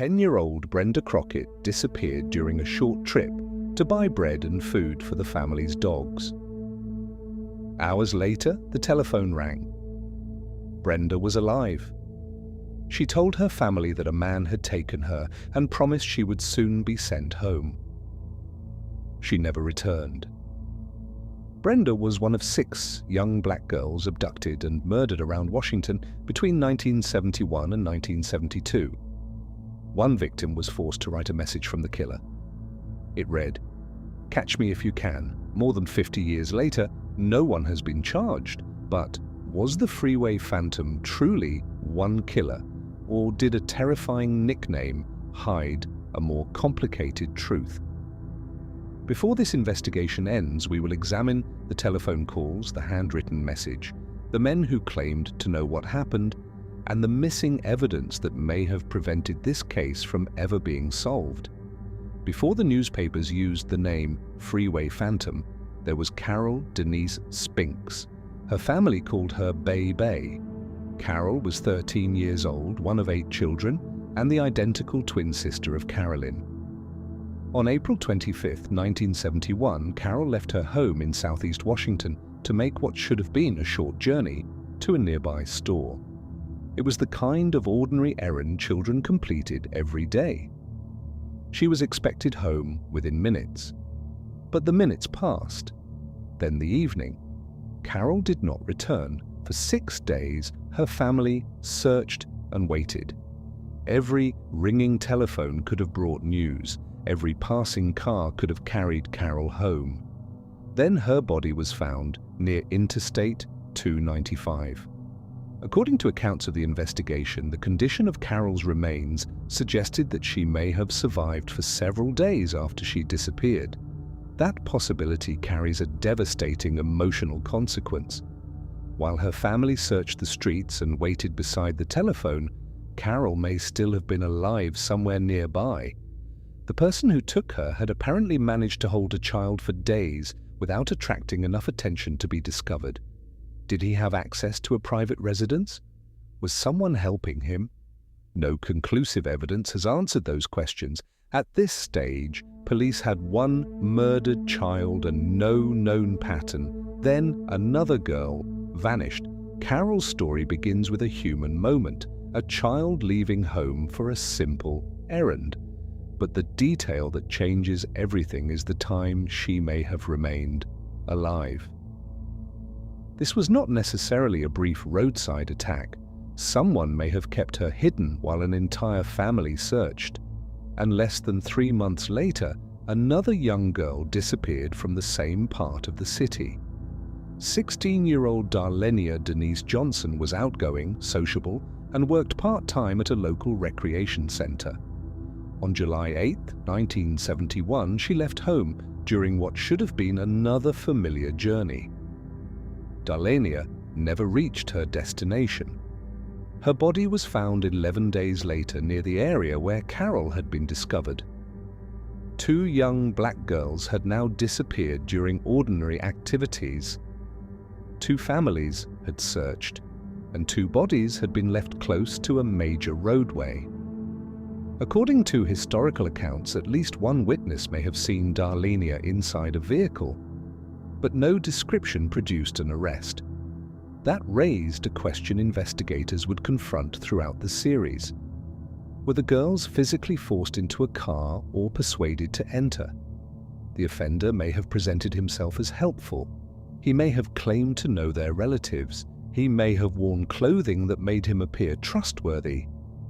10-year-old Brenda Crockett disappeared during a short trip to buy bread and food for the family's dogs. Hours later, the telephone rang. Brenda was alive. She told her family that a man had taken her and promised she would soon be sent home. She never returned. Brenda was one of 6 young black girls abducted and murdered around Washington between 1971 and 1972. One victim was forced to write a message from the killer. It read, "Catch me if you can. More than 50 years later, no one has been charged. But was the Freeway Phantom truly one killer, or did a terrifying nickname hide a more complicated truth?" Before this investigation ends, we will examine the telephone calls, the handwritten message, the men who claimed to know what happened, and the missing evidence that may have prevented this case from ever being solved. Before the newspapers used the name Freeway Phantom, there was Carol Denise Spinks. Her family called her Bay. Carol was 13 years old, one of 8 children, and the identical twin sister of Carolyn. On April 25, 1971, Carol left her home in southeast Washington to make what should have been a short journey to a nearby store. It was the kind of ordinary errand children completed every day. She was expected home within minutes. But the minutes passed. Then the evening. Carol did not return. For 6 days, her family searched and waited. Every ringing telephone could have brought news. Every passing car could have carried Carol home. Then her body was found near Interstate 295. According to accounts of the investigation, the condition of Carol's remains suggested that she may have survived for several days after she disappeared. That possibility carries a devastating emotional consequence. While her family searched the streets and waited beside the telephone, Carol may still have been alive somewhere nearby. The person who took her had apparently managed to hold a child for days without attracting enough attention to be discovered. Did he have access to a private residence? Was someone helping him? No conclusive evidence has answered those questions. At this stage, police had one murdered child and no known pattern. Then another girl vanished. Carol's story begins with a human moment, a child leaving home for a simple errand. But the detail that changes everything is the time she may have remained alive. This was not necessarily a brief roadside attack. Someone may have kept her hidden while an entire family searched. And less than 3 months later, another young girl disappeared from the same part of the city. 16-year-old Darlenia Denise Johnson was outgoing, sociable, and worked part-time at a local recreation center. On July 8, 1971, she left home during what should have been another familiar journey. Darlenia never reached her destination. Her body was found 11 days later near the area where Carol had been discovered. 2 young black girls had now disappeared during ordinary activities. 2 families had searched, and 2 bodies had been left close to a major roadway. According to historical accounts, at least one witness may have seen Darlenia inside a vehicle, but no description produced an arrest. That raised a question investigators would confront throughout the series. Were the girls physically forced into a car or persuaded to enter? The offender may have presented himself as helpful. He may have claimed to know their relatives. He may have worn clothing that made him appear trustworthy.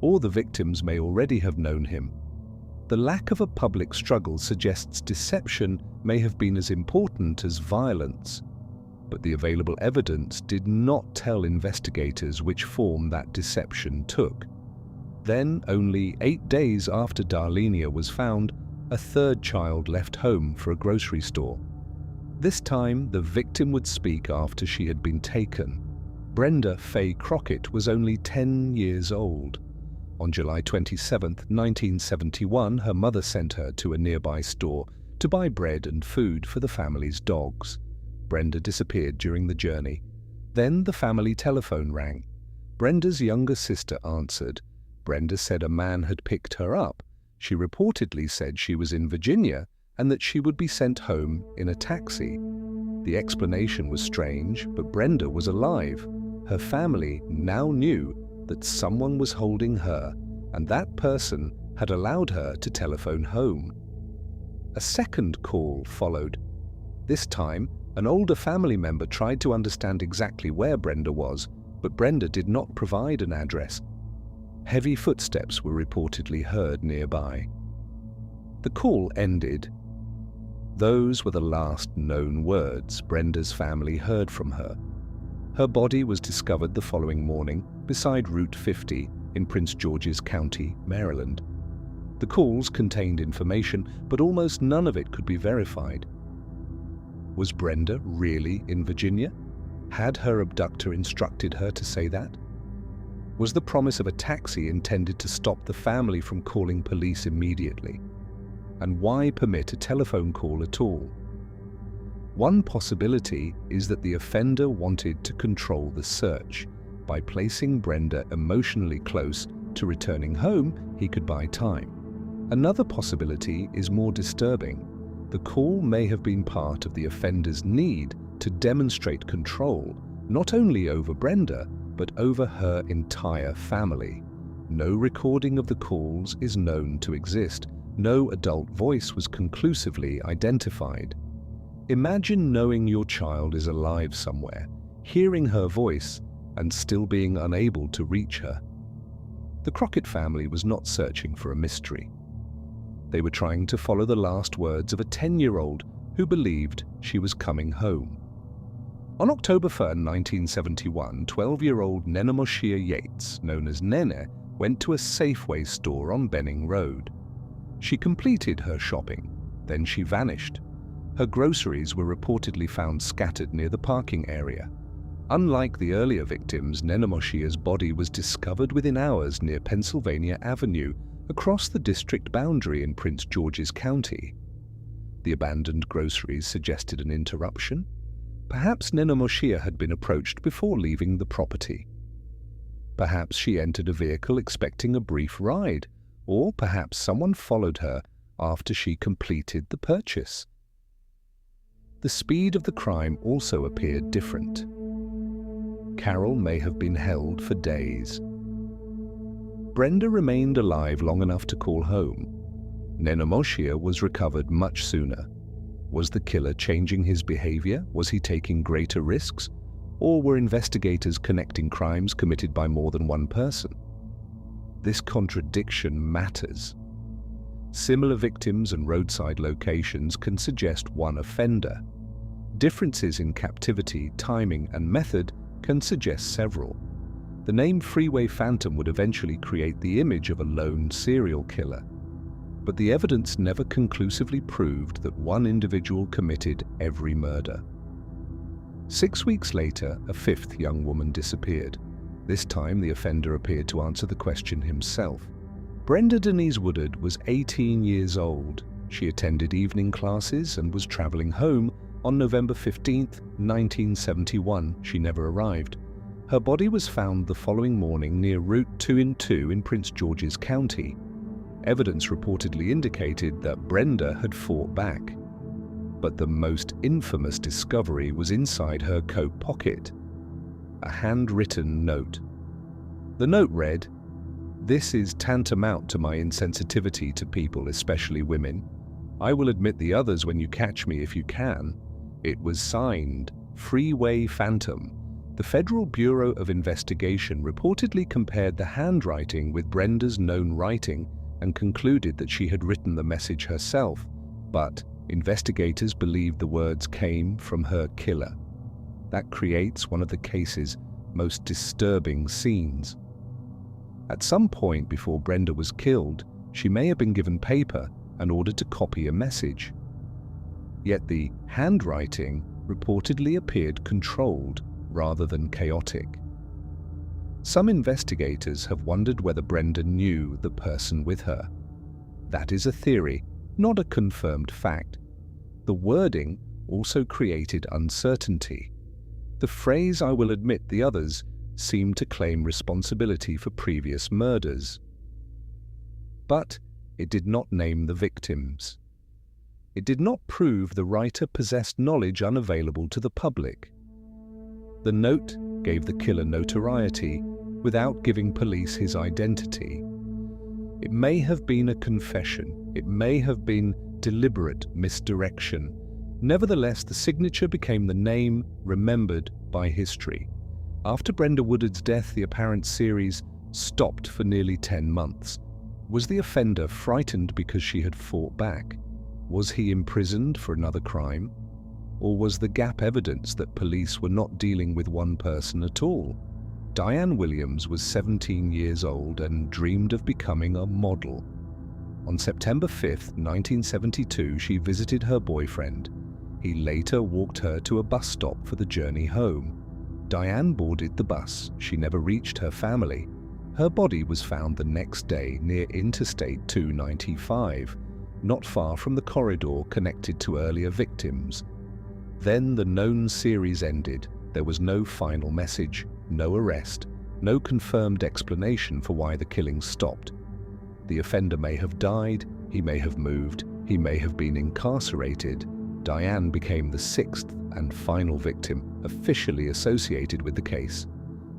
Or the victims may already have known him. The lack of a public struggle suggests deception may have been as important as violence. But the available evidence did not tell investigators which form that deception took. Then, only 8 days after Darlenia was found, a 3rd child left home for a grocery store. This time, the victim would speak after she had been taken. Brenda Faye Crockett was only 10 years old. On July 27, 1971, her mother sent her to a nearby store to buy bread and food for the family's dogs. Brenda disappeared during the journey. Then the family telephone rang. Brenda's younger sister answered, Brenda said a man had picked her up. She reportedly said she was in Virginia and that she would be sent home in a taxi. The explanation was strange, but Brenda was alive. Her family now knew that someone was holding her, and that person had allowed her to telephone home. A second call followed. This time, an older family member tried to understand exactly where Brenda was, but Brenda did not provide an address. Heavy footsteps were reportedly heard nearby. The call ended. Those were the last known words Brenda's family heard from her. Her body was discovered the following morning beside Route 50 in Prince George's County, Maryland. The calls contained information, but almost none of it could be verified. Was Brenda really in Virginia? Had her abductor instructed her to say that? Was the promise of a taxi intended to stop the family from calling police immediately? And why permit a telephone call at all? One possibility is that the offender wanted to control the search. By placing Brenda emotionally close to returning home, he could buy time. Another possibility is more disturbing. The call may have been part of the offender's need to demonstrate control, not only over Brenda, but over her entire family. No recording of the calls is known to exist. No adult voice was conclusively identified. Imagine knowing your child is alive somewhere, hearing her voice, and still being unable to reach her. The Crockett family was not searching for a mystery. They were trying to follow the last words of a 10-year-old who believed she was coming home. On October 1, 1971, 12-year-old Nenomoshia Yates, known as Nene, went to a Safeway store on Benning Road. She completed her shopping, then she vanished. Her groceries were reportedly found scattered near the parking area. Unlike the earlier victims, Nenomoshia's body was discovered within hours near Pennsylvania Avenue, across the district boundary in Prince George's County. The abandoned groceries suggested an interruption. Perhaps Nenomoshia had been approached before leaving the property. Perhaps she entered a vehicle expecting a brief ride, or perhaps someone followed her after she completed the purchase. The speed of the crime also appeared different. Carol may have been held for days. Brenda remained alive long enough to call home. Nenomoshia was recovered much sooner. Was the killer changing his behavior? Was he taking greater risks? Or were investigators connecting crimes committed by more than one person? This contradiction matters. Similar victims and roadside locations can suggest one offender. Differences in captivity, timing, and method can suggest several. The name Freeway Phantom would eventually create the image of a lone serial killer. But the evidence never conclusively proved that one individual committed every murder. 6 weeks later, a fifth young woman disappeared. This time, the offender appeared to answer the question himself. Brenda Denise Woodard was 18 years old. She attended evening classes and was traveling home on November 15, 1971. She never arrived. Her body was found the following morning near Route 2 in Prince George's County. Evidence reportedly indicated that Brenda had fought back. But the most infamous discovery was inside her coat pocket. A handwritten note. The note read, "This is tantamount to my insensitivity to people, especially women. I will admit the others when you catch me if you can." It was signed Freeway Phantom. The Federal Bureau of Investigation reportedly compared the handwriting with Brenda's known writing and concluded that she had written the message herself, but investigators believed the words came from her killer. That creates one of the case's most disturbing scenes. At some point before Brenda was killed, she may have been given paper in order to copy a message. Yet the handwriting reportedly appeared controlled rather than chaotic. Some investigators have wondered whether Brenda knew the person with her. That is a theory, not a confirmed fact. The wording also created uncertainty. The phrase "I will admit the others" seemed to claim responsibility for previous murders. But it did not name the victims. It did not prove the writer possessed knowledge unavailable to the public. The note gave the killer notoriety without giving police his identity. It may have been a confession. It may have been deliberate misdirection. Nevertheless, the signature became the name remembered by history. After Brenda Woodard's death, the apparent series stopped for nearly 10 months. Was the offender frightened because she had fought back? Was he imprisoned for another crime? Or was the gap evidence that police were not dealing with one person at all? Diane Williams was 17 years old and dreamed of becoming a model. On September 5, 1972, she visited her boyfriend. He later walked her to a bus stop for the journey home. Diane boarded the bus. She never reached her family. Her body was found the next day near Interstate 295, not far from the corridor connected to earlier victims. Then the known series ended. There was no final message, no arrest, no confirmed explanation for why the killings stopped. The offender may have died, he may have moved, he may have been incarcerated. Diane became the 6th and final victim officially associated with the case.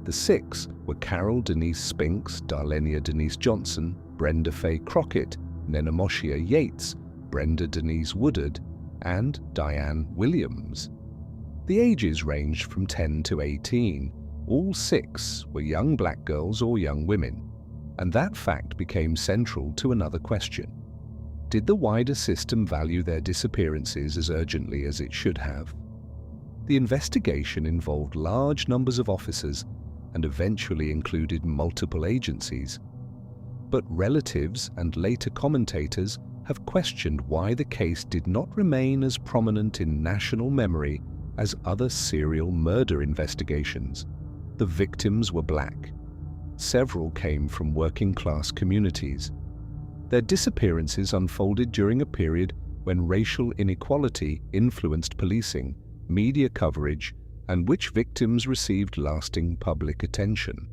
The 6 were Carol Denise Spinks, Darlenia Denise Johnson, Brenda Faye Crockett, Nenomoshia Yates, Brenda Denise Woodard, and Diane Williams. The ages ranged from 10 to 18. All 6 were young black girls or young women, and that fact became central to another question. Did the wider system value their disappearances as urgently as it should have? The investigation involved large numbers of officers and eventually included multiple agencies. But relatives and later commentators have questioned why the case did not remain as prominent in national memory as other serial murder investigations. The victims were black. Several came from working-class communities. Their disappearances unfolded during a period when racial inequality influenced policing, media coverage, and which victims received lasting public attention.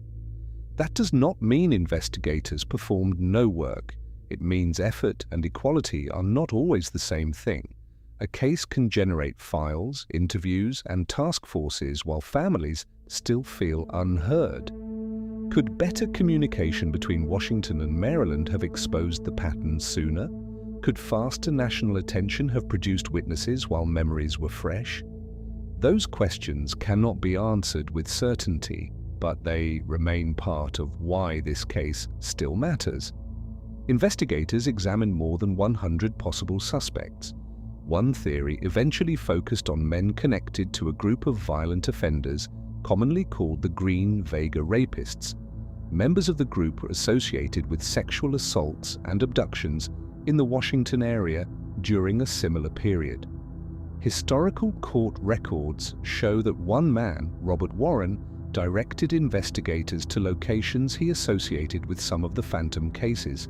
That does not mean investigators performed no work. It means effort and equality are not always the same thing. A case can generate files, interviews, and task forces while families still feel unheard. Could better communication between Washington and Maryland have exposed the patterns sooner? Could faster national attention have produced witnesses while memories were fresh? Those questions cannot be answered with certainty, but they remain part of why this case still matters. Investigators examined more than 100 possible suspects. One theory eventually focused on men connected to a group of violent offenders commonly called the Green Vega Rapists. Members of the group were associated with sexual assaults and abductions in the Washington area during a similar period. Historical court records show that one man, Robert Warren, directed investigators to locations he associated with some of the Phantom cases,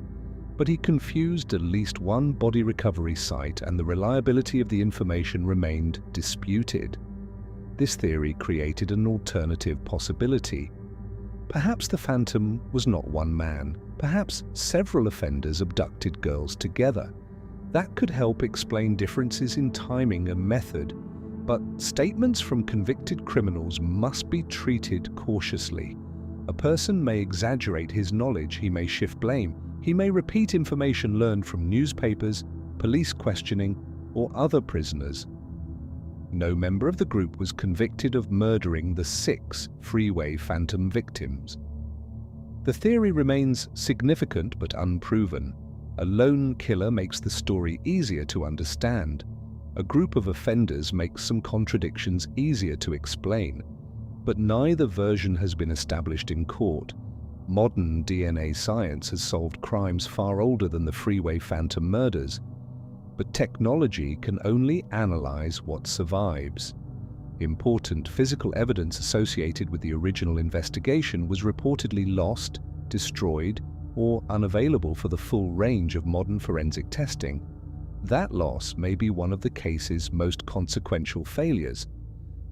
but he confused at least one body recovery site and the reliability of the information remained disputed. This theory created an alternative possibility. Perhaps the Phantom was not one man. Perhaps several offenders abducted girls together. That could help explain differences in timing and method, but statements from convicted criminals must be treated cautiously. A person may exaggerate his knowledge, he may shift blame, he may repeat information learned from newspapers, police questioning, or other prisoners. No member of the group was convicted of murdering the 6 Freeway Phantom victims. The theory remains significant but unproven. A lone killer makes the story easier to understand. A group of offenders makes some contradictions easier to explain. But neither version has been established in court. Modern DNA science has solved crimes far older than the Freeway Phantom murders. But technology can only analyze what survives. Important physical evidence associated with the original investigation was reportedly lost, destroyed, or unavailable for the full range of modern forensic testing. That loss may be one of the case's most consequential failures.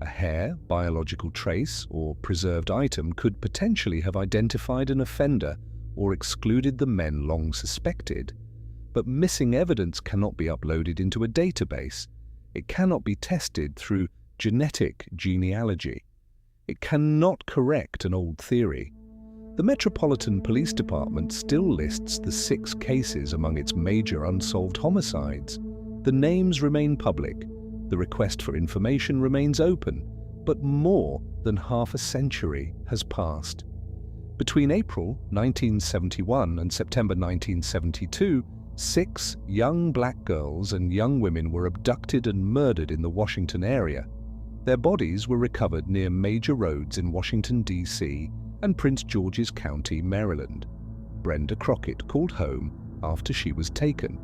A hair, biological trace, or preserved item could potentially have identified an offender or excluded the men long suspected. But missing evidence cannot be uploaded into a database. It cannot be tested through genetic genealogy. It cannot correct an old theory. The Metropolitan Police Department still lists the 6 cases among its major unsolved homicides. The names remain public. The request for information remains open, but more than half a century has passed. Between April 1971 and September 1972, 6 young black girls and young women were abducted and murdered in the Washington area. Their bodies were recovered near major roads in Washington, D.C. and Prince George's County, Maryland. Brenda Crockett called home after she was taken.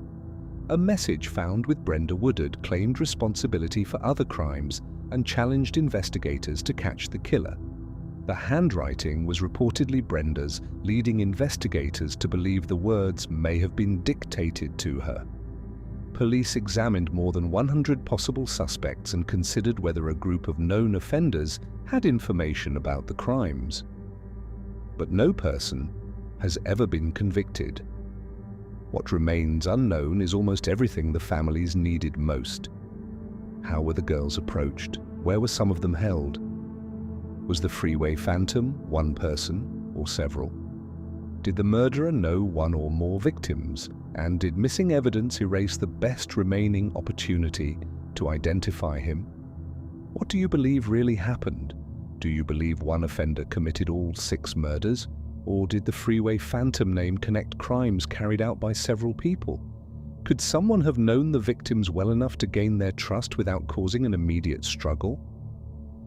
A message found with Brenda Woodard claimed responsibility for other crimes and challenged investigators to catch the killer. The handwriting was reportedly Brenda's, leading investigators to believe the words may have been dictated to her. Police examined more than 100 possible suspects and considered whether a group of known offenders had information about the crimes. But no person has ever been convicted. What remains unknown is almost everything the families needed most. How were the girls approached? Where were some of them held? Was the Freeway Phantom one person or several? Did the murderer know one or more victims? And did missing evidence erase the best remaining opportunity to identify him? What do you believe really happened? Do you believe one offender committed all 6 murders? Or did the Freeway Phantom name connect crimes carried out by several people? Could someone have known the victims well enough to gain their trust without causing an immediate struggle?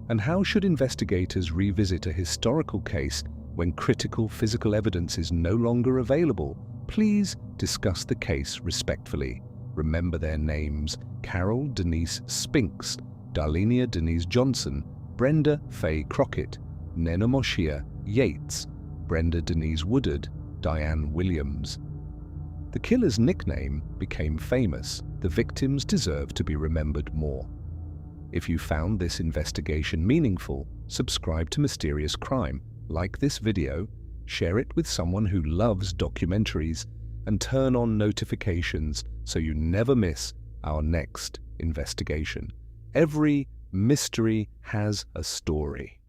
And how should investigators revisit a historical case when critical physical evidence is no longer available? Please discuss the case respectfully. Remember their names: Carol Denise Spinks, Darlenia Denise Johnson, Brenda Faye Crockett, Nenomoshia Yates, Brenda Denise Woodard, Diane Williams. The killer's nickname became famous. The victims deserve to be remembered more. If you found this investigation meaningful, subscribe to Mysterious Crime, like this video, share it with someone who loves documentaries, and turn on notifications so you never miss our next investigation. Every mystery has a story.